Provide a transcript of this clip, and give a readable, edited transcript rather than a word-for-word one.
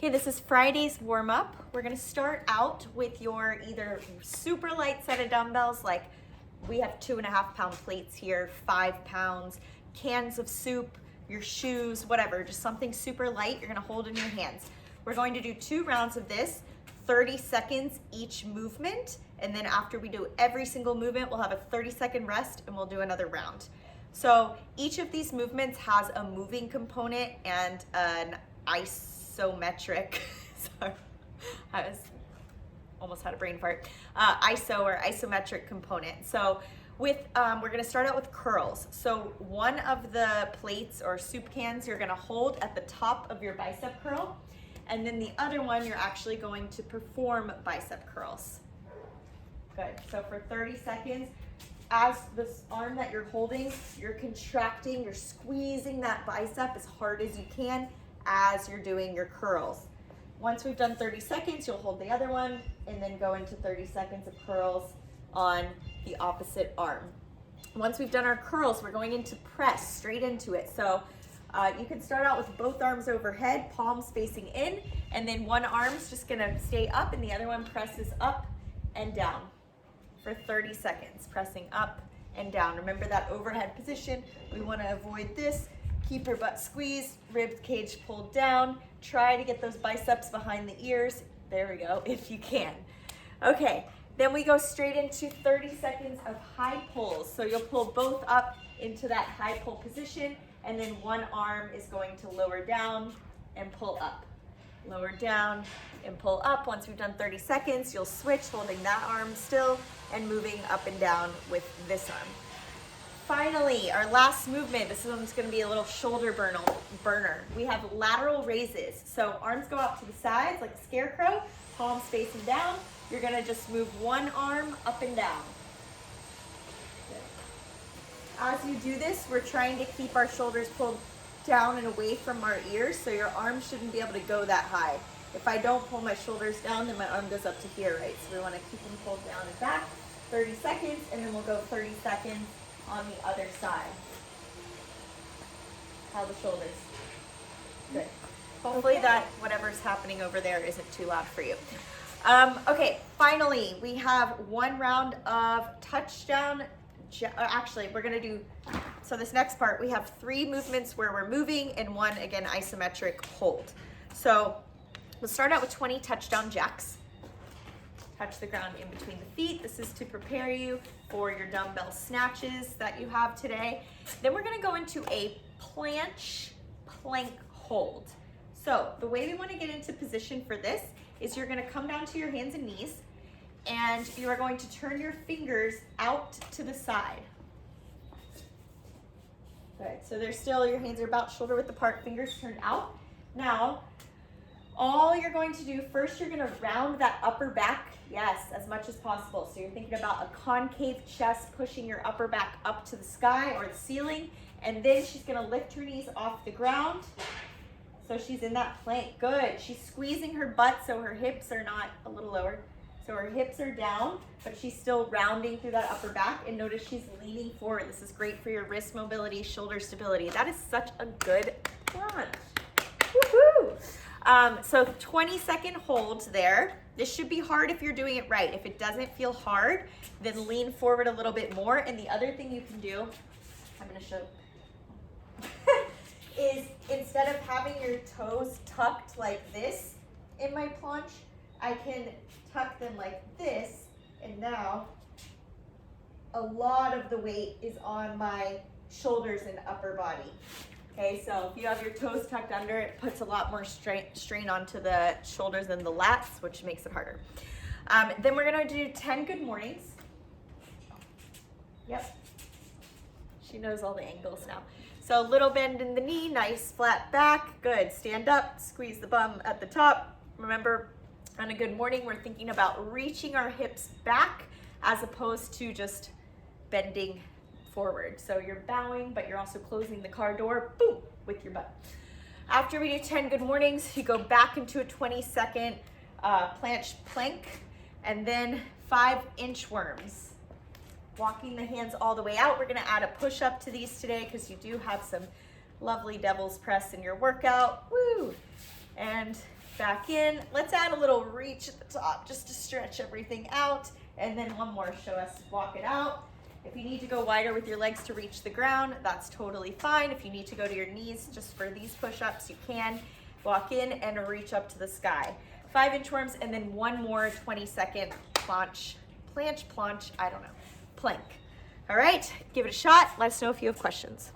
Okay, this is Friday's warm-up. We're gonna start out with your either super light set of dumbbells, like we have 2.5 pound plates here, 5 pounds, cans of soup, your shoes, whatever, just something super light you're gonna hold in your hands. We're going to do 2 rounds of this, 30 seconds each movement, and then after we do every single movement, we'll have a 30-second rest and we'll do another round. So each of these movements has a moving component and an isometric, sorry, I almost had a brain fart, iso or isometric component. So with, we're gonna start out with curls. So one of the plates or soup cans you're gonna hold at the top of your bicep curl, and then the other one you're actually going to perform bicep curls. Good, so for 30 seconds, as this arm that you're holding, you're contracting, you're squeezing that bicep as hard as you can as you're doing your curls. Once we've done 30 seconds, you'll hold the other one and then go into 30 seconds of curls on the opposite arm. Once we've done our curls, we're going into press, straight into it. So you can start out with both arms overhead, palms facing in, and then one arm's just gonna stay up and the other one presses up and down for 30 seconds, pressing up and down. Remember that overhead position. We wanna avoid this. Keep your butt squeezed, rib cage pulled down. Try to get those biceps behind the ears. There we go, if you can. Okay, then we go straight into 30 seconds of high pulls. So you'll pull both up into that high pull position, and then one arm is going to lower down and pull up. Lower down and pull up. Once we've done 30 seconds, you'll switch, holding that arm still and moving up and down with this arm. Finally, our last movement, this one's gonna be a little shoulder burner. We have lateral raises. So arms go out to the sides like a scarecrow, palms facing down. You're gonna just move one arm up and down. As you do this, we're trying to keep our shoulders pulled down and away from our ears, so your arms shouldn't be able to go that high. If I don't pull my shoulders down, then my arm goes up to here, right? So we wanna keep them pulled down and back. 30 seconds, and then we'll go 30 seconds on the other side. How the shoulders? Good. Hopefully that whatever's happening over there isn't too loud for you. Okay, finally, we have one round of touchdown. Actually, we're gonna do, so this next part, we have 3 movements where we're moving and one, again, isometric hold. So we'll start out with 20 touchdown jacks. Touch the ground in between the feet. This is to prepare you for your dumbbell snatches that you have today. Then we're gonna go into a plank hold. So the way we wanna get into position for this is you're gonna come down to your hands and knees, and you are going to turn your fingers out to the side. Good, so they're still, your hands are about shoulder width apart, fingers turned out. Now, all you're going to do, first you're gonna round that upper back, yes, as much as possible. So you're thinking about a concave chest, pushing your upper back up to the sky or the ceiling, and then she's gonna lift her knees off the ground. So she's in that plank, good. She's squeezing her butt so her hips are not a little lower. So her hips are down, but she's still rounding through that upper back, and notice she's leaning forward. This is great for your wrist mobility, shoulder stability. That is such a good planche. Woohoo! So 20-second holds there. This should be hard if you're doing it right. If it doesn't feel hard, then lean forward a little bit more. And the other thing you can do, I'm gonna show, is instead of having your toes tucked like this in my planche, I can tuck them like this, and now a lot of the weight is on my shoulders and upper body. Okay, so if you have your toes tucked under, it puts a lot more strain onto the shoulders and the lats, which makes it harder. Then we're gonna do 10 good mornings. Yep, she knows all the angles now. So little bend in the knee, nice flat back, good. Stand up, squeeze the bum at the top. Remember, on a good morning, we're thinking about reaching our hips back as opposed to just bending forward. So you're bowing, but you're also closing the car door, boom, with your butt. After we do 10 good mornings, you go back into a 20-second plank, and then 5 inchworms. Walking the hands all the way out. We're gonna add a push-up to these today because you do have some lovely devil's press in your workout. Woo! And back in. Let's add a little reach at the top just to stretch everything out. And then one more, show us, walk it out. If you need to go wider with your legs to reach the ground, that's totally fine. If you need to go to your knees just for these push-ups, you can. Walk in and reach up to the sky. 5 inchworms, and then one more 20-second planche, I don't know, plank. All right, give it a shot. Let us know if you have questions.